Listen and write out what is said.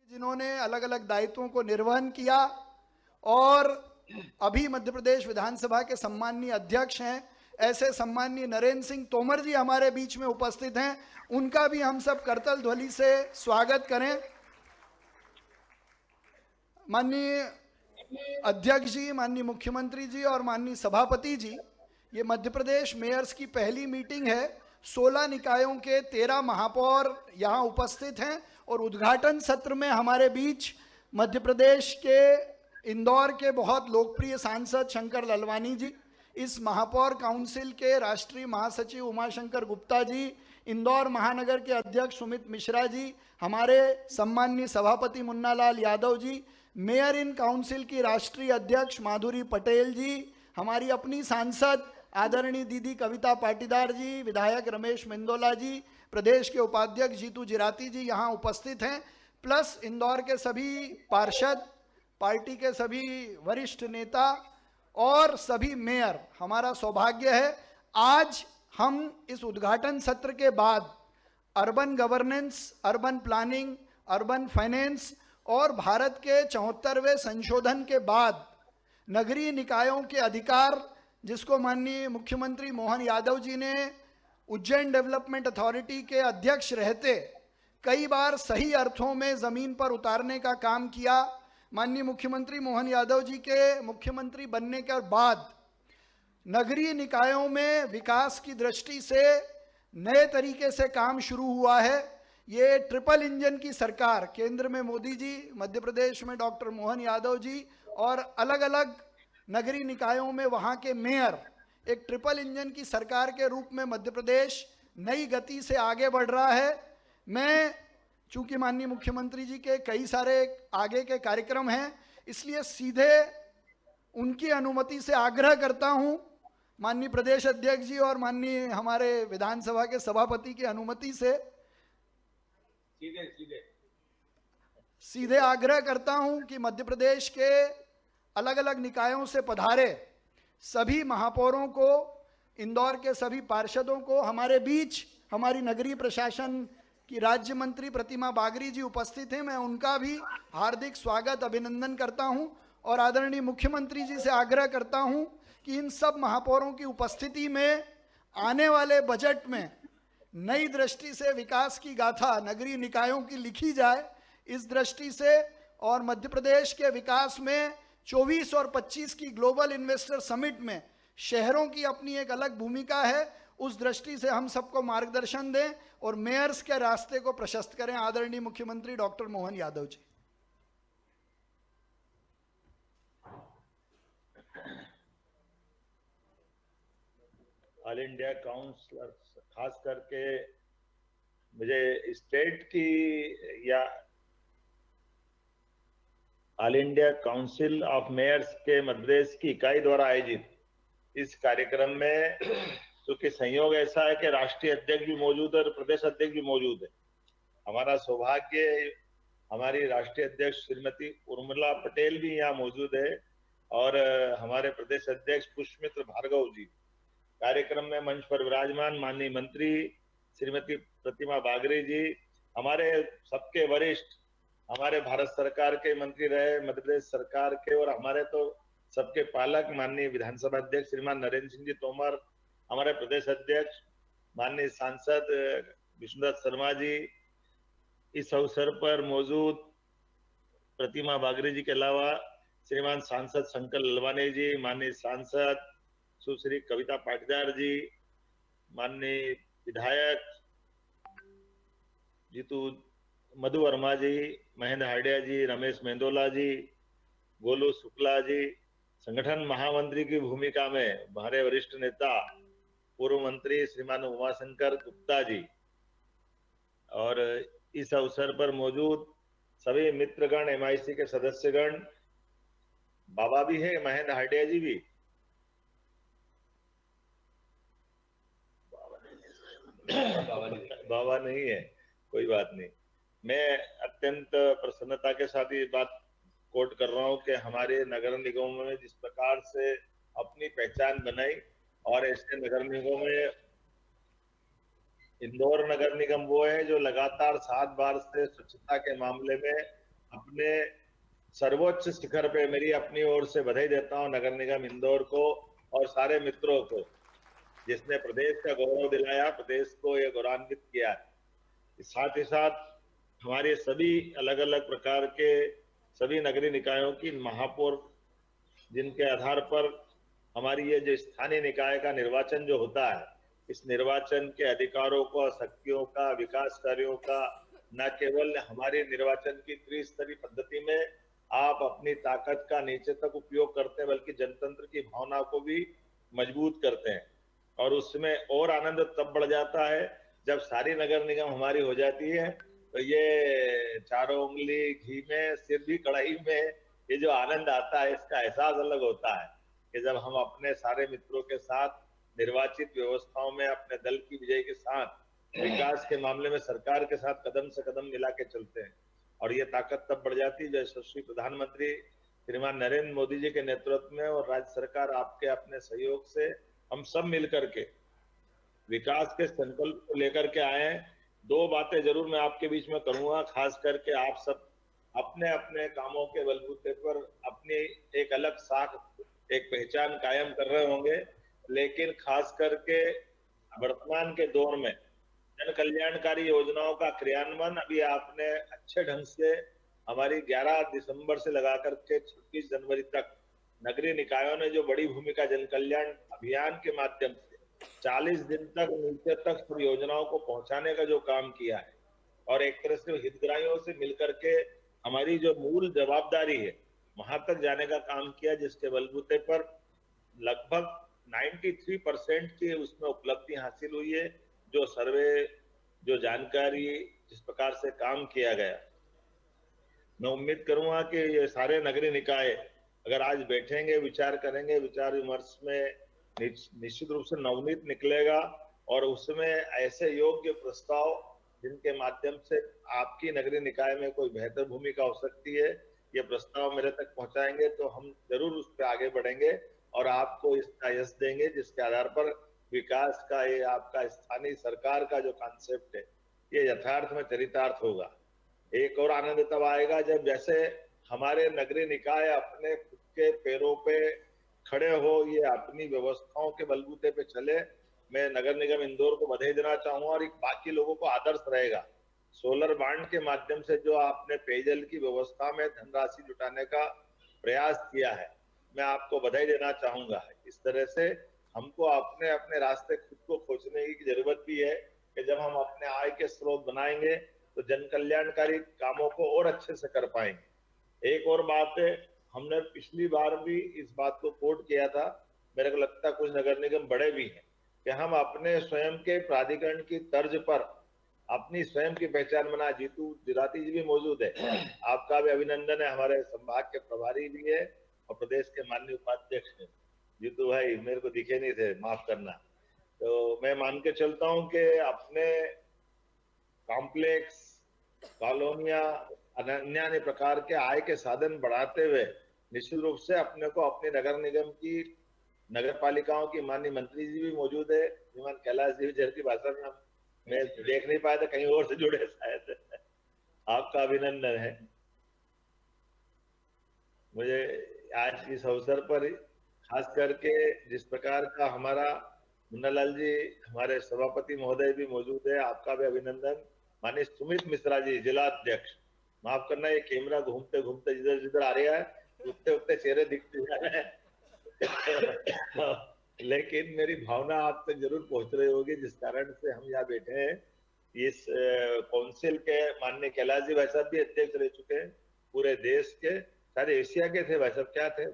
जिन्होंने अलग अलग दायित्वों को निर्वहन किया और अभी मध्य प्रदेश विधानसभा के सम्माननीय अध्यक्ष हैं, ऐसे सम्माननीय नरेंद्र सिंह तोमर जी हमारे बीच में उपस्थित हैं। उनका भी हम सब करतल ध्वनि से स्वागत करें। माननीय अध्यक्ष जी, माननीय मुख्यमंत्री जी और माननीय सभापति जी, ये मध्य प्रदेश मेयर्स की पहली मीटिंग है। 16 निकायों के 13 महापौर यहाँ उपस्थित हैं और उद्घाटन सत्र में हमारे बीच मध्य प्रदेश के इंदौर के बहुत लोकप्रिय सांसद शंकर ललवानी जी, इस महापौर काउंसिल के राष्ट्रीय महासचिव उमाशंकर गुप्ता जी, इंदौर महानगर के अध्यक्ष सुमित मिश्रा जी, हमारे सम्माननीय सभापति Munnalal Yadav ji, mayor in council की राष्ट्रीय अध्यक्ष माधुरी पटेल जी, हमारी अपनी सांसद आदरणीय दीदी कविता पाटीदार जी, विधायक रमेश मेंदोला जी, प्रदेश के उपाध्यक्ष जीतू जिराती जी यहाँ उपस्थित हैं, प्लस इंदौर के सभी पार्षद, पार्टी के सभी वरिष्ठ नेता और सभी मेयर। हमारा सौभाग्य है आज हम इस उद्घाटन सत्र के बाद urban governance, urban planning, urban finance और भारत के 74वें संशोधन के बाद नगरीय निकायों के अधिकार, जिसको माननीय मुख्यमंत्री मोहन यादव जी ने उज्जैन डेवलपमेंट अथॉरिटी के अध्यक्ष रहते कई बार सही अर्थों में ज़मीन पर उतारने का काम किया। माननीय मुख्यमंत्री मोहन यादव जी के मुख्यमंत्री बनने के बाद नगरीय निकायों में विकास की दृष्टि से नए तरीके से काम शुरू हुआ है। ये ट्रिपल इंजन की सरकार, केंद्र में मोदी जी, मध्य प्रदेश में डॉक्टर मोहन यादव जी और अलग अलग नगरीय निकायों में वहाँ के मेयर, एक ट्रिपल इंजन की सरकार के रूप में मध्य प्रदेश नई गति से आगे बढ़ रहा है। मैं चूंकि माननीय मुख्यमंत्री जी के कई सारे आगे के कार्यक्रम हैं, इसलिए सीधे उनकी अनुमति से आग्रह करता हूं, माननीय प्रदेश अध्यक्ष जी और माननीय हमारे विधानसभा के सभापति की अनुमति से सीधे आग्रह करता हूं कि मध्य प्रदेश के अलग अलग निकायों से पधारे सभी महापौरों को, इंदौर के सभी पार्षदों को, हमारे बीच हमारी नगरीय प्रशासन की राज्य मंत्री प्रतिमा बागरी जी उपस्थित हैं, मैं उनका भी हार्दिक स्वागत अभिनंदन करता हूं और आदरणीय मुख्यमंत्री जी से आग्रह करता हूं कि इन सब महापौरों की उपस्थिति में आने वाले बजट में नई दृष्टि से विकास की गाथा नगरीय निकायों की लिखी जाए, इस दृष्टि से, और मध्य प्रदेश के विकास में 24 और 25 की ग्लोबल इन्वेस्टर समिट में शहरों की अपनी एक अलग भूमिका है, उस दृष्टि से हम सबको मार्गदर्शन दें और मेयर्स के रास्ते को प्रशस्त करें। आदरणीय मुख्यमंत्री doctor Mohan Yadav ji. All India councillor, खास करके मुझे स्टेट की या all India council of mayors के मध्य प्रदेश की इकाई द्वारा आयोजित इस कार्यक्रम में, क्योंकि संयोग ऐसा है कि राष्ट्रीय अध्यक्ष भी मौजूद है और प्रदेश अध्यक्ष भी मौजूद है। हमारा सौभाग्य, हमारी राष्ट्रीय अध्यक्ष श्रीमती उर्मिला पटेल भी यहाँ मौजूद है और हमारे प्रदेश अध्यक्ष पुष्पमित्र भार्गव जी। कार्यक्रम में मंच पर विराजमान माननीय मंत्री श्रीमती प्रतिमा बागरी जी, हमारे सबके वरिष्ठ, हमारे भारत सरकार के मंत्री रहे, मध्य प्रदेश सरकार के, और हमारे तो सबके पालक माननीय विधानसभा अध्यक्ष श्रीमान नरेंद्र सिंह जी तोमर, हमारे प्रदेश अध्यक्ष माननीय सांसद विष्णुदत्त शर्मा जी। इस अवसर पर मौजूद प्रतिमा बागरी जी के अलावा श्रीमान सांसद शंकर ललवानी जी, माननीय सांसद सुश्री कविता पाटीदार जी, माननीय विधायक जीतू मधु वर्मा जी, महेंद्र हार्डिया जी, रमेश मेंदोला जी, गोलू शुक्ला जी, संगठन महामंत्री की भूमिका में हमारे वरिष्ठ नेता पूर्व मंत्री श्रीमान उमाशंकर गुप्ता जी, और इस अवसर पर मौजूद सभी मित्रगण, MIC के सदस्यगण, बाबा भी है, महेंद्र हार्डिया जी भी, बाबा नहीं है, कोई बात नहीं। मैं अत्यंत प्रसन्नता के साथ ये बात कोट कर रहा हूं कि हमारे नगर निगमों में जिस प्रकार से अपनी पहचान बनाई, और ऐसे नगर निगमों में इंदौर नगर निगम वो है जो लगातार 7 बार से स्वच्छता के मामले में अपने सर्वोच्च शिखर पे मेरी अपनी ओर से बधाई देता हूं नगर निगम इंदौर को और सारे मित्रों को, जिसने प्रदेश का गौरव दिलाया, प्रदेश को ये गौरवान्वित किया। साथ ही साथ हमारे सभी अलग अलग प्रकार के सभी नगरीय निकायों की महापौर, जिनके आधार पर हमारी ये जो स्थानीय निकाय का निर्वाचन जो होता है, इस निर्वाचन के अधिकारों को, शक्तियों का, विकास कार्यों का, न केवल हमारी निर्वाचन की त्रिस्तरीय पद्धति में आप अपनी ताकत का नीचे तक उपयोग करते हैं, बल्कि जनतंत्र की भावना को भी मजबूत करते हैं। और उसमें और आनंद तब बढ़ जाता है जब सारी नगर निगम हमारी हो जाती है, तो ये चारों उंगली घी में, सिर भी कढ़ाई में, ये जो आनंद आता है, इसका एहसास अलग होता है कि जब हम अपने सारे मित्रों के साथ निर्वाचित व्यवस्थाओं में अपने दल की विजय के साथ विकास के मामले में सरकार के साथ कदम से कदम मिला के चलते हैं। और ये ताकत तब बढ़ जाती है जब यशस्वी प्रधानमंत्री श्रीमान नरेंद्र मोदी जी के नेतृत्व में और राज्य सरकार आपके अपने सहयोग से हम सब मिलकर के विकास के संकल्प को लेकर के आए हैं। दो बातें जरूर मैं आपके बीच में करूंगा, खास करके आप सब अपने अपने कामों के बलबूते पर अपनी एक अलग साख, एक पहचान कायम कर रहे होंगे, लेकिन खास करके वर्तमान के दौर में जन कल्याणकारी योजनाओं का क्रियान्वयन अभी आपने अच्छे ढंग से हमारी 11 दिसंबर से लगा करके 26 जनवरी तक नगरीय निकायों ने जो बड़ी भूमिका जन कल्याण अभियान के माध्यम से 40 दिन तक नीचे तक योजनाओं को पहुंचाने का जो काम किया है, और एक तरह से हितग्राहियों से मिलकर के हमारी जो मूल जवाबदारी है वहां तक जाने का काम किया, जिसके बलबूते पर लगभग 93% की उसमें उपलब्धि हासिल हुई है। जो सर्वे, जो जानकारी, जिस प्रकार से काम किया गया, मैं उम्मीद करूंगा कि ये सारे नगरीय निकाय अगर आज बैठेंगे, विचार करेंगे, विचार विमर्श में निश्चित रूप से नवनीत निकलेगा और उसमें ऐसे योग्य प्रस्ताव जिनके माध्यम से आपकी नगरीय निकाय में कोई बेहतर भूमिका हो सकती है, ये प्रस्ताव मेरे तक पहुंचाएंगे तो हम जरूर उस पर आगे बढ़ेंगे और आपको इसका यश देंगे, जिसके आधार पर विकास का, ये आपका स्थानीय सरकार का जो कॉन्सेप्ट है, ये यथार्थ में चरितार्थ होगा। एक और आनंद तब आएगा जब जैसे हमारे नगरीय निकाय अपने खुद के पैरों पे खड़े हो, ये अपनी व्यवस्थाओं के बलबूते पे चले। मैं नगर निगम इंदौर को बधाई देना चाहूंगा और एक बाकी लोगों को आदर्श रहेगा। सोलर बांड के माध्यम से जो आपने पेयजल की व्यवस्था में धनराशि जुटाने का प्रयास किया है, मैं आपको बधाई देना चाहूंगा। इस तरह से हमको अपने अपने रास्ते खुद को खोजने की जरूरत भी है कि जब हम अपने आय के स्रोत बनाएंगे तो जन कल्याणकारी कामों को और अच्छे से कर पाएंगे। एक और बात है, हमने पिछली बार भी इस बात को कोट किया था, मेरे को लगता है कुछ नगर निगम बड़े भी हैं, कि हम अपने स्वयं के प्राधिकरण की तर्ज पर अपनी स्वयं की पहचान बना। जीतू जिलाती जी भी मौजूद है, आपका भी अभिनंदन है। हमारे संभाग के प्रभारी भी है और प्रदेश के माननीय उपाध्यक्ष है। जीतू भाई मेरे को दिखे नहीं थे, माफ करना। तो मैं मान के चलता हूं कि अपने कॉम्प्लेक्स, कॉलोनियां, अन्य प्रकार के आय के साधन बढ़ाते हुए निश्चित रूप से अपने को अपने नगर निगम की, नगर पालिकाओं की माननीय मंत्री जी भी मौजूद है, श्रीमान कैलाश जी, जिनकी भाषा में मैं देख नहीं पाया था, कहीं और से जुड़े शायद। आपका अभिनंदन है। मुझे आज इस अवसर पर खास करके जिस प्रकार का हमारा मुन्नालाल जी, हमारे सभापति महोदय भी मौजूद है, आपका भी अभिनंदन। माननीय सुमित मिश्रा जी, जिला अध्यक्ष, माफ करना ये कैमरा घूमते घूमते जिधर जिधर आ रहा है, उठते उठते चेहरे दिखते जा रहे हैं लेकिन मेरी भावना आप तक जरूर पहुंच रही होगी, जिस कारण से हम यहाँ बैठे हैं। इस काउंसिल के माननीय कैलाश जी भाई साहब भी अध्यक्ष रह चुके हैं, पूरे देश के, सारे एशिया के थे भाई साहब, क्या थे,